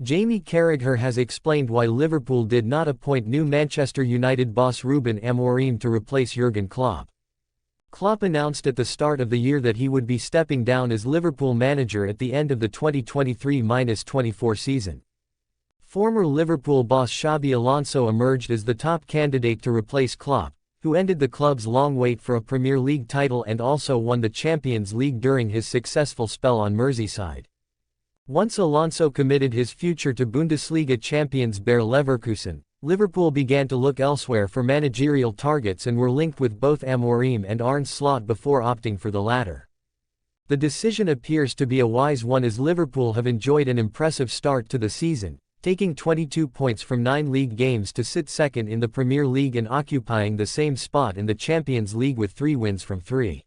Jamie Carragher has explained why Liverpool did not appoint new Manchester United boss Ruben Amorim to replace Jurgen Klopp. Klopp announced at the start of the year that he would be stepping down as Liverpool manager at the end of the 2023-24 season. Former Liverpool boss Xabi Alonso emerged as the top candidate to replace Klopp, who ended the club's long wait for a Premier League title and also won the Champions League during his successful spell on Merseyside. Once Alonso committed his future to Bundesliga champions Bayer Leverkusen, Liverpool began to look elsewhere for managerial targets and were linked with both Amorim and Arne Slot before opting for the latter. The decision appears to be a wise one as Liverpool have enjoyed an impressive start to the season, taking 22 points from 9 league games to sit second in the Premier League and occupying the same spot in the Champions League with 3 wins from 3.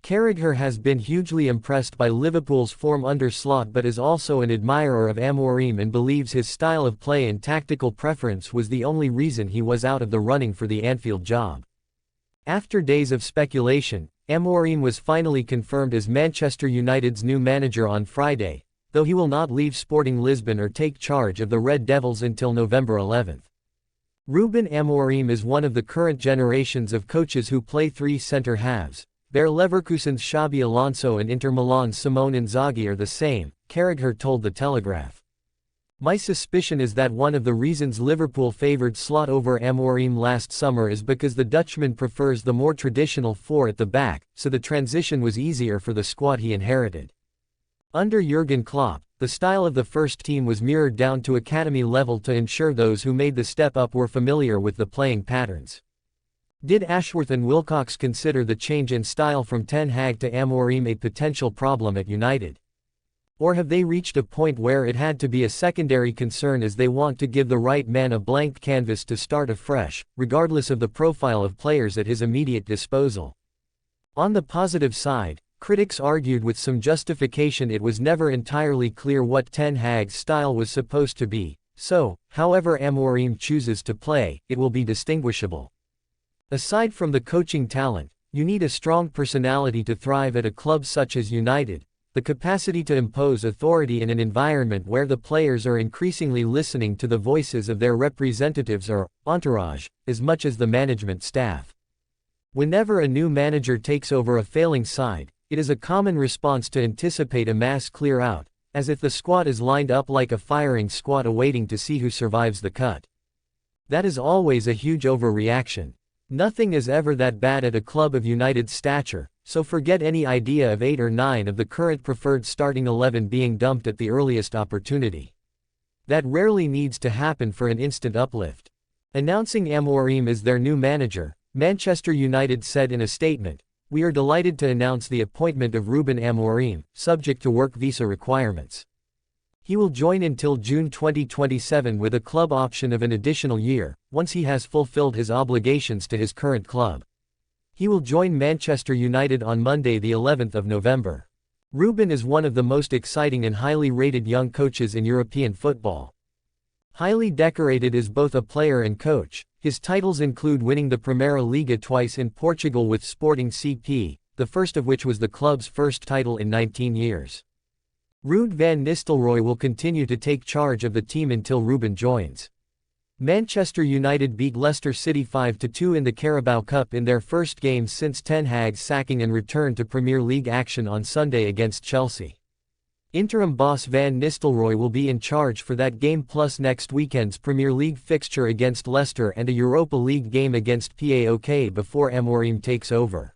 Carragher has been hugely impressed by Liverpool's form under Slot but is also an admirer of Amorim and believes his style of play and tactical preference was the only reason he was out of the running for the Anfield job. After days of speculation, Amorim was finally confirmed as Manchester United's new manager on Friday, though he will not leave Sporting Lisbon or take charge of the Red Devils until November 11. Ruben Amorim is one of the current generations of coaches who play 3 centre halves. Bayer Leverkusen's Xabi Alonso and Inter Milan's Simone Inzaghi are the same, Carragher told The Telegraph. My suspicion is that one of the reasons Liverpool favoured Slot over Amorim last summer is because the Dutchman prefers the more traditional 4 at the back, so the transition was easier for the squad he inherited. Under Jurgen Klopp, the style of the first team was mirrored down to academy level to ensure those who made the step up were familiar with the playing patterns. Did Ashworth and Wilcox consider the change in style from Ten Hag to Amorim a potential problem at United? Or have they reached a point where it had to be a secondary concern as they want to give the right man a blank canvas to start afresh, regardless of the profile of players at his immediate disposal? On the positive side, critics argued with some justification it was never entirely clear what Ten Hag's style was supposed to be, so, however Amorim chooses to play, it will be distinguishable. Aside from the coaching talent, you need a strong personality to thrive at a club such as United, the capacity to impose authority in an environment where the players are increasingly listening to the voices of their representatives or entourage, as much as the management staff. Whenever a new manager takes over a failing side, it is a common response to anticipate a mass clear-out, as if the squad is lined up like a firing squad awaiting to see who survives the cut. That is always a huge overreaction. Nothing is ever that bad at a club of United's stature, so forget any idea of 8 or 9 of the current preferred starting 11 being dumped at the earliest opportunity. That rarely needs to happen for an instant uplift. Announcing Amorim as their new manager, Manchester United said in a statement, "We are delighted to announce the appointment of Ruben Amorim, subject to work visa requirements. He will join until June 2027 with a club option of an additional year, once he has fulfilled his obligations to his current club. He will join Manchester United on Monday the 11th of November. Ruben is one of the most exciting and highly rated young coaches in European football. Highly decorated as both a player and coach, his titles include winning the Primeira Liga twice in Portugal with Sporting CP, the first of which was the club's first title in 19 years. Ruud van Nistelrooy will continue to take charge of the team until Ruben joins. Manchester United beat Leicester City 5-2 in the Carabao Cup in their first game since Ten Hag's sacking and returned to Premier League action on Sunday against Chelsea. Interim boss Van Nistelrooy will be in charge for that game plus next weekend's Premier League fixture against Leicester and a Europa League game against PAOK before Amorim takes over.